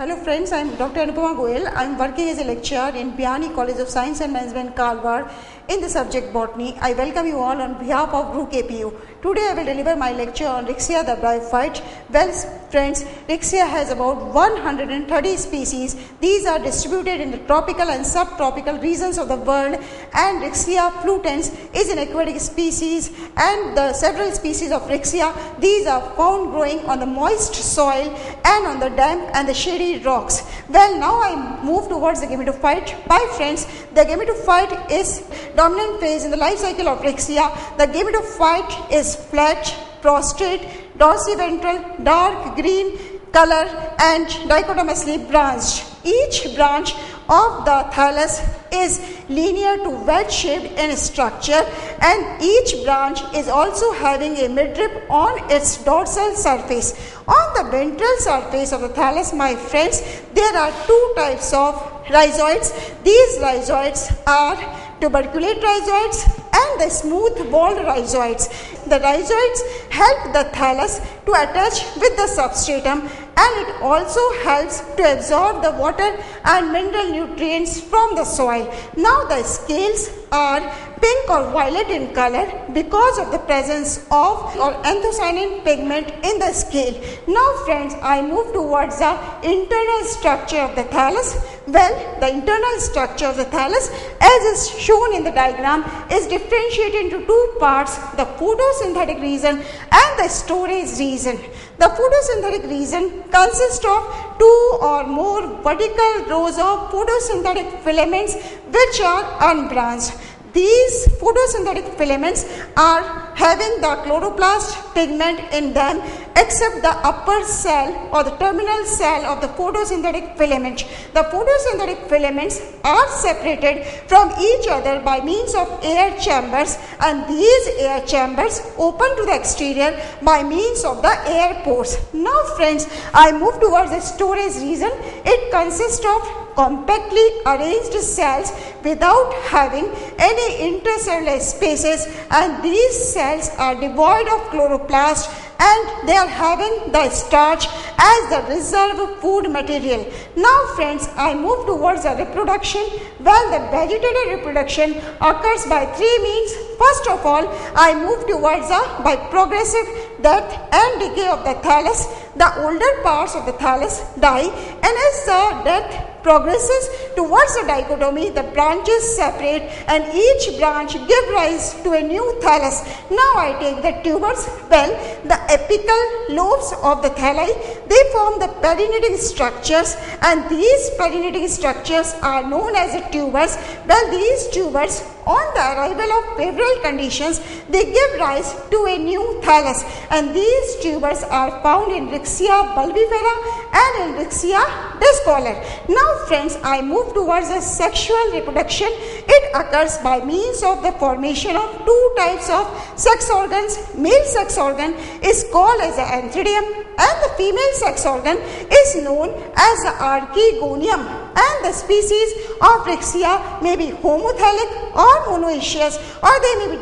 Hello friends, I am Dr. Anupama Goel. I am working as a lecturer in Biyani College of Science and Management, Karwar in the subject Botany. I welcome you all on behalf of Group KPU. Today I will deliver my lecture on Rixia the bryophyte. Well friends, Rixia has about 130 species. These are distributed in the tropical and subtropical regions of the world, and Rixia flutans is an aquatic species, and the several species of Rixia, these are found growing on the moist soil and on the damp and the shady rocks. Well, now I move towards the gametophyte. My friends, the gametophyte is dominant phase in the life cycle of Rixia. The gametophyte is flat, prostrate, dorsiventral, dark green color and dichotomously branched. Each branch of the thallus is linear to wedge-shaped in structure, and each branch is also having a midrib on its dorsal surface. On the ventral surface of the thallus, my friends, there are two types of rhizoids. These rhizoids are tuberculate rhizoids and the smooth-walled rhizoids. The rhizoids help the thallus to attach with the substratum, and it also helps to absorb the water and mineral nutrients from the soil. Now the scales are pink or violet in color because of the presence of or anthocyanin pigment in the scale. Now friends, I move towards the internal structure of the thallus. Well, the internal structure of the thallus, as is shown in the diagram, is differentiated into two parts: the photosynthetic region and the storage region. The photosynthetic region consists of two or more vertical rows of photosynthetic filaments which are unbranched. These photosynthetic filaments are having the chloroplast pigment in them, except the upper cell or the terminal cell of the photosynthetic filament. The photosynthetic filaments are separated from each other by means of air chambers, and these air chambers open to the exterior by means of the air pores. Now friends, I move towards the storage region. It consists of compactly arranged cells without having any intercellular spaces, and these cells are devoid of chloroplast, and they are having the starch as the reserve food material. Now friends, I move towards the reproduction. Well, the vegetative reproduction occurs by three means. First of all, I move towards by progressive death and decay of the thallus. The older parts of the thallus die, and as the death progresses towards the dichotomy, the branches separate and each branch give rise to a new thallus. Now I take the tubers. Well, the apical lobes of the thalli, they form the perinating structures, and these perinating structures are known as the tubers. Well, these tubers, on the arrival of favorable conditions, they give rise to a new thallus, and these tubers are found in Rixia bulbifera and in Rixia discolor. Now friends, I move towards the sexual reproduction. It occurs by means of the formation of two types of sex organs. Male sex organ is called as the antheridium, and the female sex organ is known as the archegonium. And the species of Rixia may be homothallic or monoecious, or they may be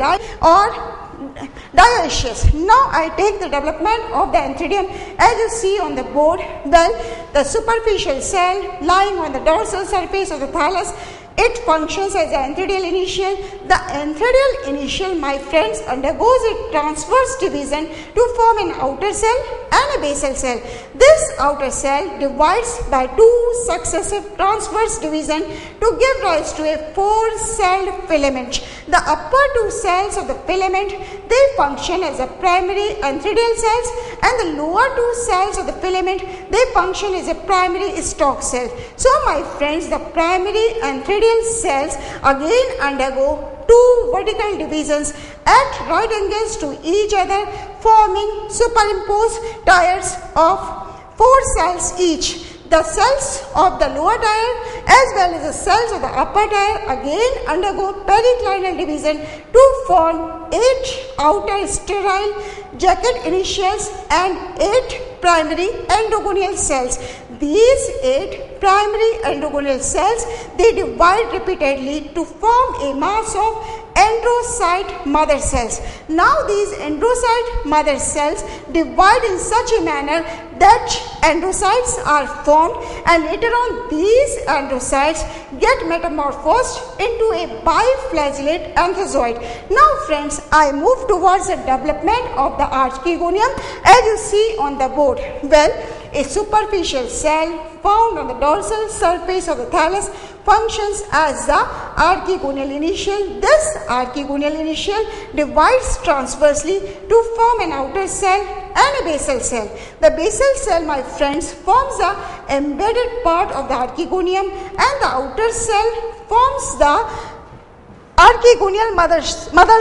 dioecious. Now I take the development of the antheridium. As you see on the board, well, the superficial cell lying on the dorsal surface of the thallus, it functions as an antheridial initial. The antheridial initial, my friends, undergoes a transverse division to form an outer cell and a basal cell. This outer cell divides by two successive transverse division to give rise to a four-celled filament. The upper two cells of the filament, they function as a primary antheridial cells, and the lower two cells of the filament, they function as a primary stalk cell. So my friends, the primary antheridial cells again undergo two vertical divisions at right angles to each other, forming superimposed tiers of four cells each. The cells of the lower tier as well as the cells of the upper tier again undergo periclinal division to form 8 outer sterile jacket initials and 8 primary endogonial cells. These 8 primary endogonial cells, they divide repeatedly to form a mass of androcyte mother cells. Now these androcyte mother cells divide in such a manner that androcytes are formed, and later on these androcytes get metamorphosed into a biflagellate anthozoid. Now friends, I move towards the development of the archegonium as you see on the board. Well, a superficial cell found on the dorsal surface of the thallus functions as the archegonial initial. This archegonial initial divides transversely to form an outer cell and a basal cell. The basal cell, my friends, forms the embedded part of the archegonium, and the outer cell forms the archegonial mother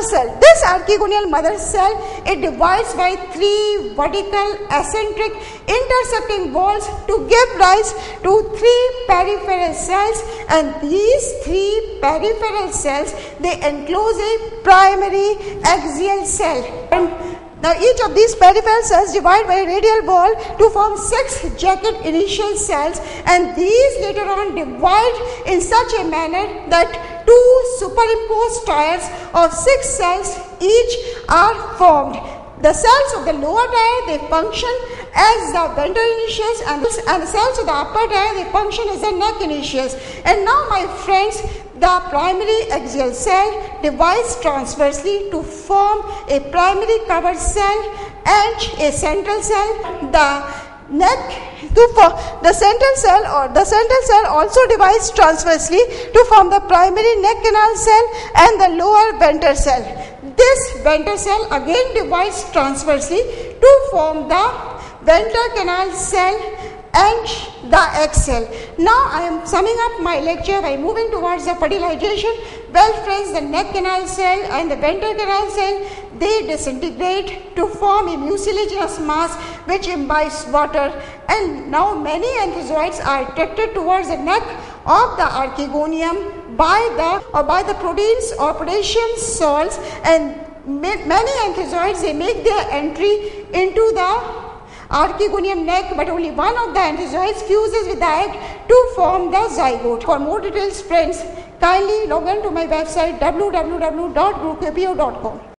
cell. This archegonial mother cell, it divides by 3 vertical eccentric intersecting walls to give rise to 3 peripheral cells, and these 3 peripheral cells, they enclose a primary axial cell. And now each of these peripheral cells divide by a radial wall to form 6 jacket initial cells, and these later on divide in such a manner that 2 superimposed tiers of 6 cells each are formed. The cells of the lower tier, they function as the ventral initials, and the cells of the upper tier, they function as the neck initials. And now my friends, the primary axial cell divides transversely to form a primary covered cell and a central cell. The central cell also divides transversely to form the primary neck canal cell and the lower venter cell. This venter cell again divides transversely to form the ventral canal cell and the X cell. Now I am summing up my lecture by moving towards the fertilization. Well friends, the neck canal cell and the ventral canal cell, they disintegrate to form a mucilaginous mass which imbibes water, and now many anthozoids are attracted towards the neck of the archegonium by the proteins or potassium salts, and many anthozoids, they make their entry into the archegonium neck, but only one of the anthozoids fuses with the egg to form the zygote. For more details friends, kindly log on to my website www.groupkpo.com.